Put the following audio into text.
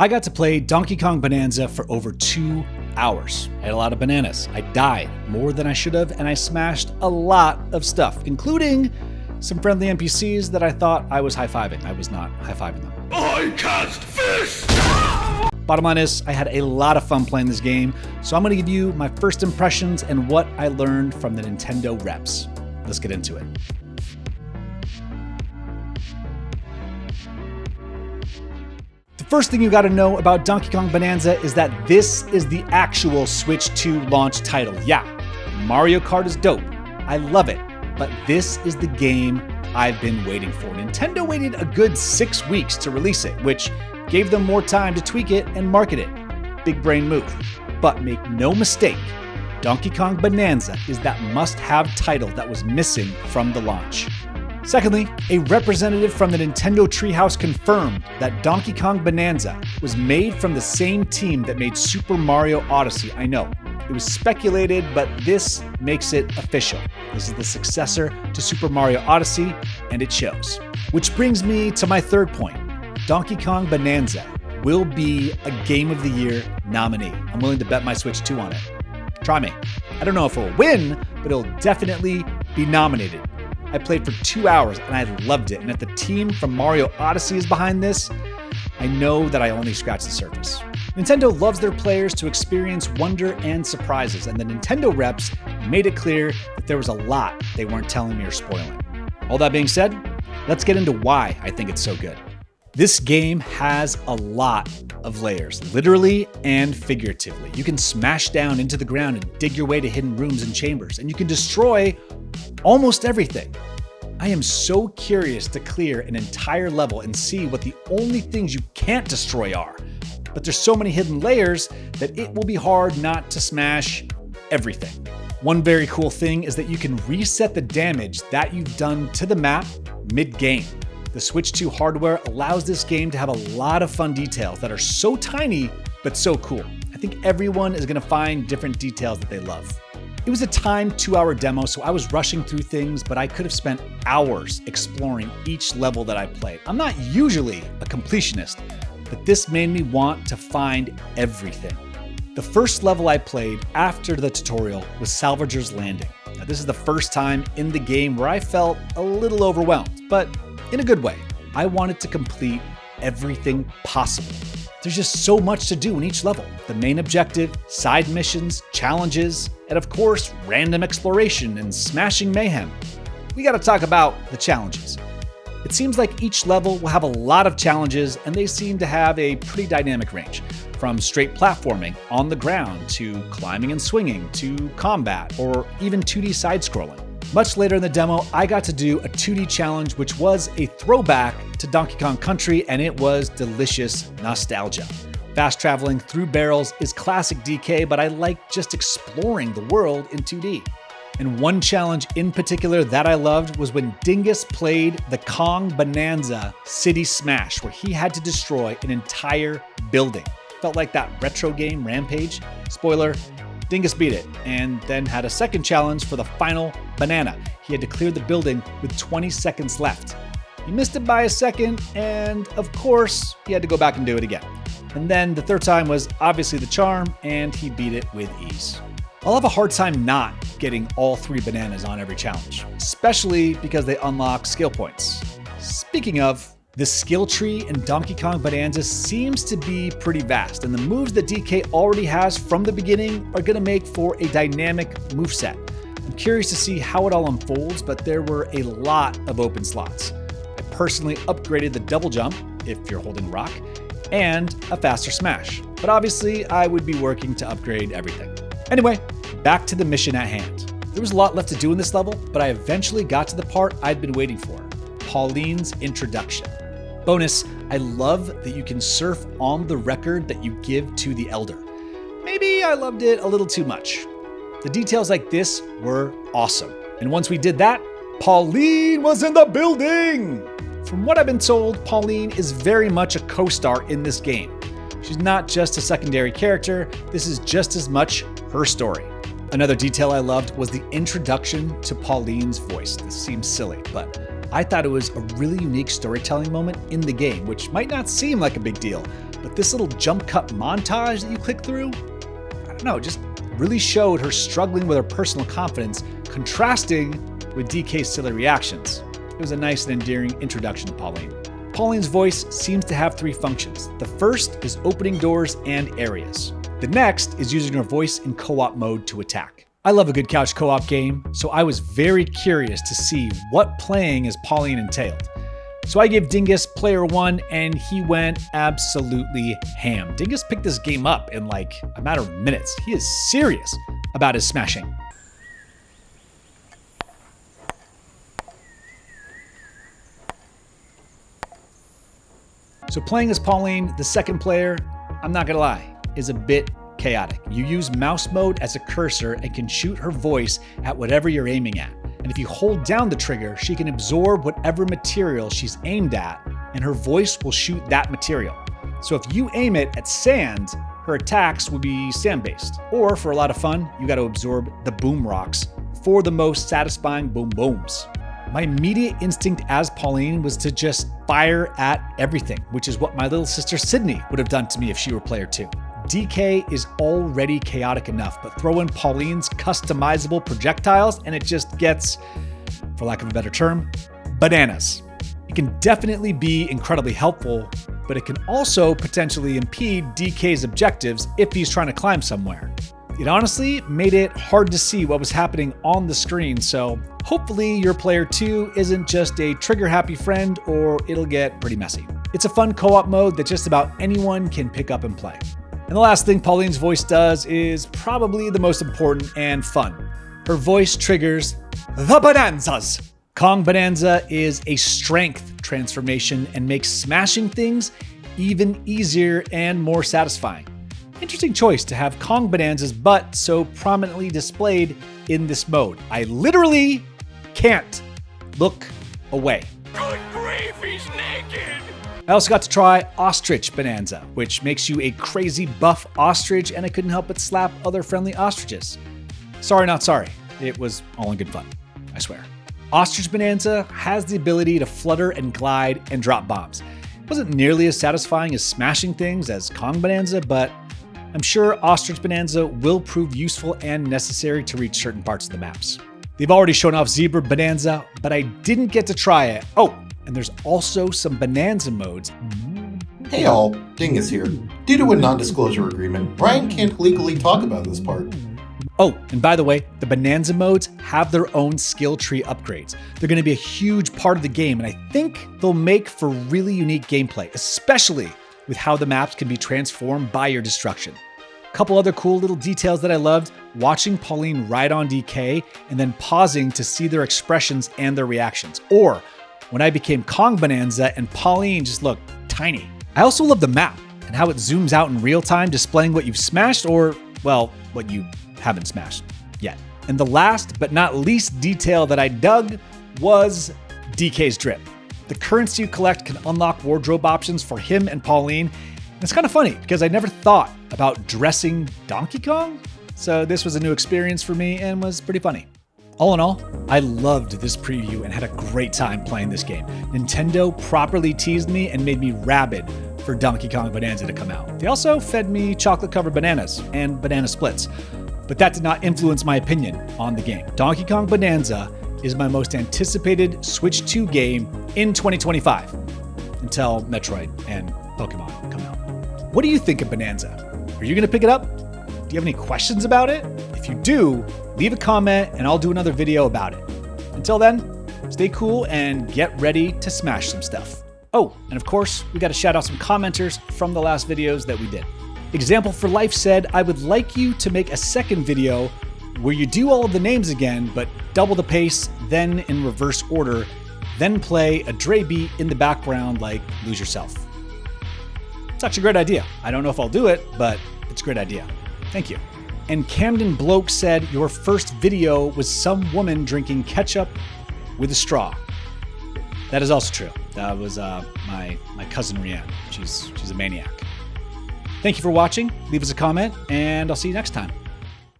I got to play Donkey Kong Bananza for over 2 hours. I had a lot of bananas. I died more than I should have, and I smashed a lot of stuff, including some friendly NPCs that I thought I was high-fiving. I was not high-fiving them. I cast fist! Bottom line is, I had a lot of fun playing this game, so I'm going to give you my first impressions and what I learned from the Nintendo reps. Let's get into it. The first thing you got to know about Donkey Kong Bananza is that this is the actual Switch 2 launch title. Yeah, Mario Kart is dope. I love it, but this is the game I've been waiting for. Nintendo waited a good 6 weeks to release it, which gave them more time to tweak it and market it. Big brain move. But make no mistake, Donkey Kong Bananza is that must-have title that was missing from the launch. Secondly, a representative from the Nintendo Treehouse confirmed that Donkey Kong Bananza was made from the same team that made Super Mario Odyssey. I know, it was speculated, but this makes it official. This is the successor to Super Mario Odyssey, and it shows. Which brings me to my third point. Donkey Kong Bananza will be a Game of the Year nominee. I'm willing to bet my Switch 2 on it. Try me. I don't know if it'll win, but it'll definitely be nominated. I played for 2 hours and I loved it. And if the team from Mario Odyssey is behind this, I know that I only scratched the surface. Nintendo loves their players to experience wonder and surprises, and the Nintendo reps made it clear that there was a lot they weren't telling me or spoiling. All that being said, let's get into why I think it's so good. This game has a lot of layers, literally and figuratively. You can smash down into the ground and dig your way to hidden rooms and chambers, and you can destroy almost everything. I am so curious to clear an entire level and see what the only things you can't destroy are. But there's so many hidden layers that it will be hard not to smash everything. One very cool thing is that you can reset the damage that you've done to the map mid-game. The Switch 2 hardware allows this game to have a lot of fun details that are so tiny, but so cool. I think everyone is gonna find different details that they love. It was a timed 2-hour demo, so I was rushing through things, but I could have spent hours exploring each level that I played. I'm not usually a completionist, but this made me want to find everything. The first level I played after the tutorial was Salvager's Landing. Now, this is the first time in the game where I felt a little overwhelmed, but in a good way. I wanted to complete everything possible. There's just so much to do in each level. The main objective, side missions, challenges, and of course, random exploration and smashing mayhem. We gotta talk about the challenges. It seems like each level will have a lot of challenges, and they seem to have a pretty dynamic range. From straight platforming on the ground, to climbing and swinging, to combat, or even 2D side-scrolling. Much later in the demo, I got to do a 2D challenge, which was a throwback to Donkey Kong Country, and it was delicious nostalgia. Fast traveling through barrels is classic DK, but I like just exploring the world in 2D. And one challenge in particular that I loved was when Dingus played the Kong Bananza City Smash, where he had to destroy an entire building. Felt like that retro game Rampage. Spoiler, Dingus beat it, and then had a second challenge for the final banana. He had to clear the building with 20 seconds left. He missed it by a second, and of course, he had to go back and do it again. And then the third time was obviously the charm, and he beat it with ease. I'll have a hard time not getting all 3 bananas on every challenge, especially because they unlock skill points. Speaking of, the skill tree in Donkey Kong Bananza seems to be pretty vast, and the moves that DK already has from the beginning are going to make for a dynamic moveset. I'm curious to see how it all unfolds, but there were a lot of open slots. I personally upgraded the double jump, if you're holding rock, and a faster smash. But obviously, I would be working to upgrade everything. Anyway, back to the mission at hand. There was a lot left to do in this level, but I eventually got to the part I'd been waiting for, Pauline's introduction. Bonus, I love that you can surf on the record that you give to the Elder. Maybe I loved it a little too much. The details like this were awesome. And once we did that, Pauline was in the building! From what I've been told, Pauline is very much a co-star in this game. She's not just a secondary character, this is just as much her story. Another detail I loved was the introduction to Pauline's voice. This seems silly, but I thought it was a really unique storytelling moment in the game, which might not seem like a big deal, but this little jump cut montage that you click through, I don't know, just really showed her struggling with her personal confidence, contrasting with DK's silly reactions. It was a nice and endearing introduction to Pauline. Pauline's voice seems to have 3 functions. The first is opening doors and areas. The next is using her voice in co-op mode to attack. I love a good couch co-op game, so I was very curious to see what playing as Pauline entailed. So I gave Dingus player 1 and he went absolutely ham. Dingus picked this game up in like a matter of minutes. He is serious about his smashing. So playing as Pauline, the second player, I'm not gonna lie, is a bit chaotic. You use mouse mode as a cursor and can shoot her voice at whatever you're aiming at. And if you hold down the trigger, she can absorb whatever material she's aimed at, and her voice will shoot that material. So if you aim it at sand, her attacks will be sand-based. Or for a lot of fun, you gotta absorb the boom rocks for the most satisfying boom booms. My immediate instinct as Pauline was to just fire at everything, which is what my little sister Sydney would have done to me if she were player 2. DK is already chaotic enough, but throw in Pauline's customizable projectiles and it just gets, for lack of a better term, bananas. It can definitely be incredibly helpful, but it can also potentially impede DK's objectives if he's trying to climb somewhere. It honestly made it hard to see what was happening on the screen, so hopefully your player 2 isn't just a trigger-happy friend or it'll get pretty messy. It's a fun co-op mode that just about anyone can pick up and play. And the last thing Pauline's voice does is probably the most important and fun. Her voice triggers the Bananzas. Kong Bananza is a strength transformation and makes smashing things even easier and more satisfying. Interesting choice to have Kong Bananza's butt so prominently displayed in this mode. I literally can't look away. Good grief, he's naked! I also got to try Ostrich Bananza, which makes you a crazy buff ostrich, and I couldn't help but slap other friendly ostriches. Sorry, not sorry. It was all in good fun, I swear. Ostrich Bananza has the ability to flutter and glide and drop bombs. It wasn't nearly as satisfying as smashing things as Kong Bananza, but I'm sure Ostrich Bananza will prove useful and necessary to reach certain parts of the maps. They've already shown off Zebra Bananza, but I didn't get to try it. Oh, and there's also some Bananza modes. Hey all, Dingus here. Due to a non-disclosure agreement, Brian can't legally talk about this part. Oh, and by the way, the Bananza modes have their own skill tree upgrades. They're going to be a huge part of the game, and I think they'll make for really unique gameplay, especially with how the maps can be transformed by your destruction. A couple other cool little details that I loved, watching Pauline ride on DK and then pausing to see their expressions and their reactions. Or when I became Kong Bananza and Pauline just looked tiny. I also love the map and how it zooms out in real time, displaying what you've smashed or, well, what you haven't smashed yet. And the last but not least detail that I dug was DK's drip. The currency you collect can unlock wardrobe options for him and Pauline. And it's kind of funny because I never thought about dressing Donkey Kong. So this was a new experience for me and was pretty funny. All in all, I loved this preview and had a great time playing this game. Nintendo properly teased me and made me rabid for Donkey Kong Bananza to come out. They also fed me chocolate-covered bananas and banana splits, but that did not influence my opinion on the game. Donkey Kong Bananza is my most anticipated Switch 2 game in 2025, until Metroid and Pokemon come out. What do you think of Bananza? Are you gonna pick it up? Do you have any questions about it? If you do, leave a comment and I'll do another video about it. Until then, stay cool and get ready to smash some stuff. Oh, and of course, we gotta shout out some commenters from the last videos that we did. Example for Life said, I would like you to make a second video where you do all of the names again, but double the pace, then in reverse order, then play a Dre beat in the background like Lose Yourself. It's actually a great idea. I don't know if I'll do it, but it's a great idea. Thank you. And Camden Bloke said your first video was some woman drinking ketchup with a straw. That is also true. That was my cousin Rianne. She's a maniac. Thank you for watching. Leave us a comment, and I'll see you next time.